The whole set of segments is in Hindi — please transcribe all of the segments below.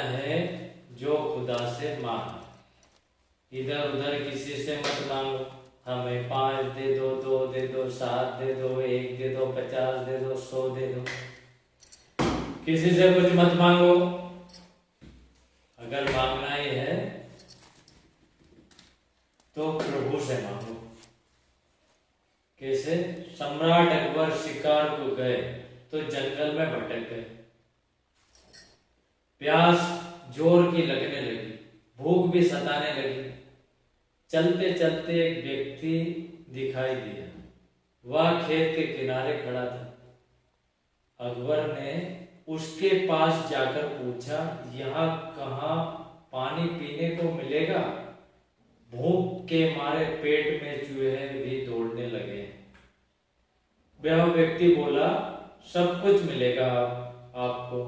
है जो खुदा से मांग, इधर उधर किसी से मत मांगो। हमें 5 दे दो, 2 दे दो, 7 दे दो, 1 दे दो, 50 दे दो, 100 दे दो, किसी से कुछ मत मांगो। अगर मांगना ही है तो प्रभु से मांगो। कैसे? सम्राट अकबर शिकार को गए तो जंगल में भटक गए। प्यास जोर की लगने लगी, भूख भी सताने लगी। चलते चलते एक व्यक्ति दिखाई दिया, वह खेत के किनारे खड़ा था। अकबर ने उसके पास जाकर पूछा, यहाँ कहाँ पानी पीने को मिलेगा? भूख के मारे पेट में चूहे भी दौड़ने लगे। वह व्यक्ति बोला, सब कुछ मिलेगा आपको,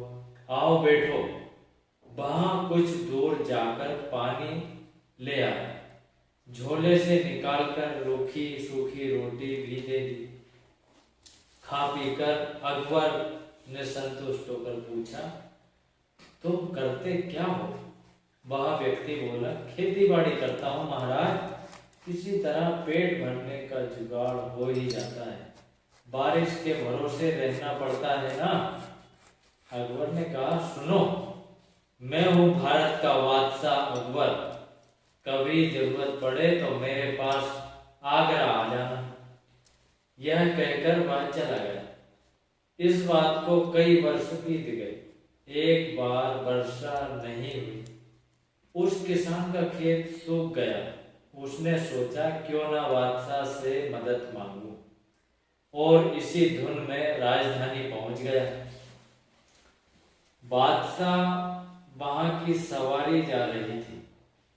आओ बैठो। वहां कुछ दूर जाकर पानी ले आया, झोले से निकालकर रूखी सूखी रोटी भी दे दी। खा पीकर अकबर ने संतुष्ट होकर पूछा, तुम करते क्या हो? वह व्यक्ति बोला, खेती बाड़ी करता हूँ महाराज, किसी तरह पेट भरने का जुगाड़ हो ही जाता है, बारिश के भरोसे रहना पड़ता है ना। अकबर ने कहा, सुनो, मैं हूँ भारत का बादशाह अकबर, कभी जरूरत पड़े तो मेरे पास आगरा आ जाना। यह कहकर वह चला गया। इस बात को कई वर्ष बीत गए, एक बार वर्षा नहीं हुई। उस किसान का खेत सूख गया। उसने सोचा, क्यों ना बादशाह से मदद मांगूं, और इसी धुन में राजधानी पहुंच गया। बादशाह वहां की सवारी जा रही थी,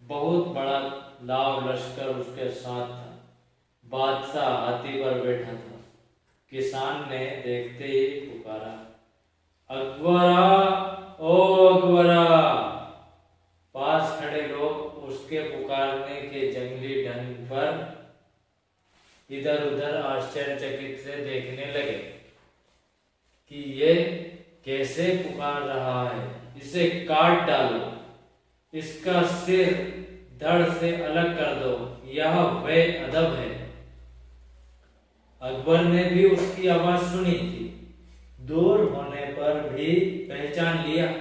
बहुत बड़ा लाव लश्कर उसके साथ था। बादशाह हाथी पर बैठा था। किसान ने देखते ही पुकारा, अकबरा, ओ अकबरा। पास खड़े लोग उसके पुकारने के जंगली ढंग पर इधर उधर आश्चर्यचकित से देखने लगे कि ये कैसे पुकार रहा है, इसे काट डालो, इसका सिर धड़ से अलग कर दो, यह बेअदब है। अकबर ने भी उसकी आवाज सुनी थी, दूर होने पर भी पहचान लिया।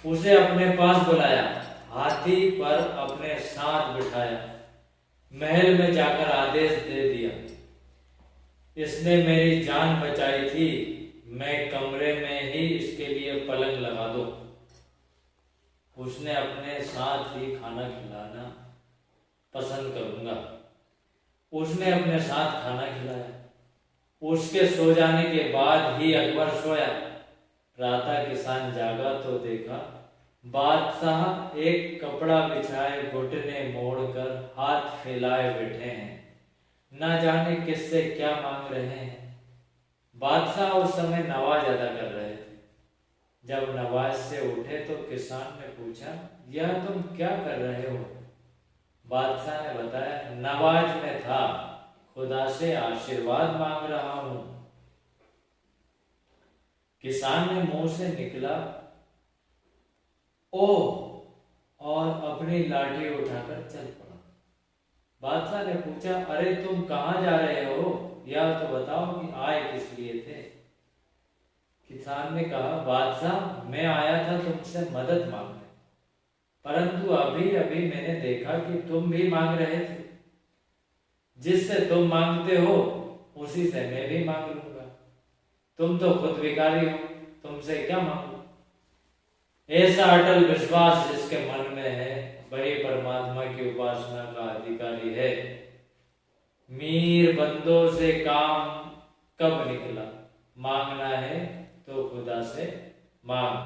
उसे अपने पास बुलाया, हाथी पर अपने साथ बिठाया, महल में जाकर आदेश दे दिया, इसने मेरी जान बचाई थी, मैं कमरे में ही इसके लिए पलंग लगा दो। उसने अपने साथ ही खाना खिलाना पसंद करूंगा। उसने अपने साथ खाना खिलाया। उसके सो जाने के बाद ही अकबर सोया। प्रातः किसान जागा तो देखा, बादशाह एक कपड़ा बिछाए घुटने मोड़कर हाथ फैलाए बैठे हैं, न जाने किससे क्या मांग रहे हैं। बादशाह उस समय नमाज अदा कर रहे थे। जब नमाज से उठे तो किसान ने पूछा, यह तुम क्या कर रहे हो? बादशाह ने बताया, नमाज में था, खुदा से आशीर्वाद मांग रहा हूं। किसान ने मुंह से निकला, ओ, और अपनी लाठी उठाकर चल पड़ा। बादशाह ने पूछा, अरे तुम कहां जा रहे हो? यह तो बताओ कि आए किस लिए थे? किसान ने कहा, बादशाह, मैं आया था तुमसे मदद मांगने, परंतु अभी अभी मैंने देखा कि तुम भी मांग रहे थे। जिससे तुम मांगते हो उसी से मैं भी मांग लूंगा। तुम तो खुद भिखारी हो, तुमसे क्या मांगू? ऐसा अटल विश्वास जिसके मन में है, वही परमात्मा की उपासना का अधिकारी है। मीर बंदों से काम कब निकला, मांगना है तो खुदा से मांग।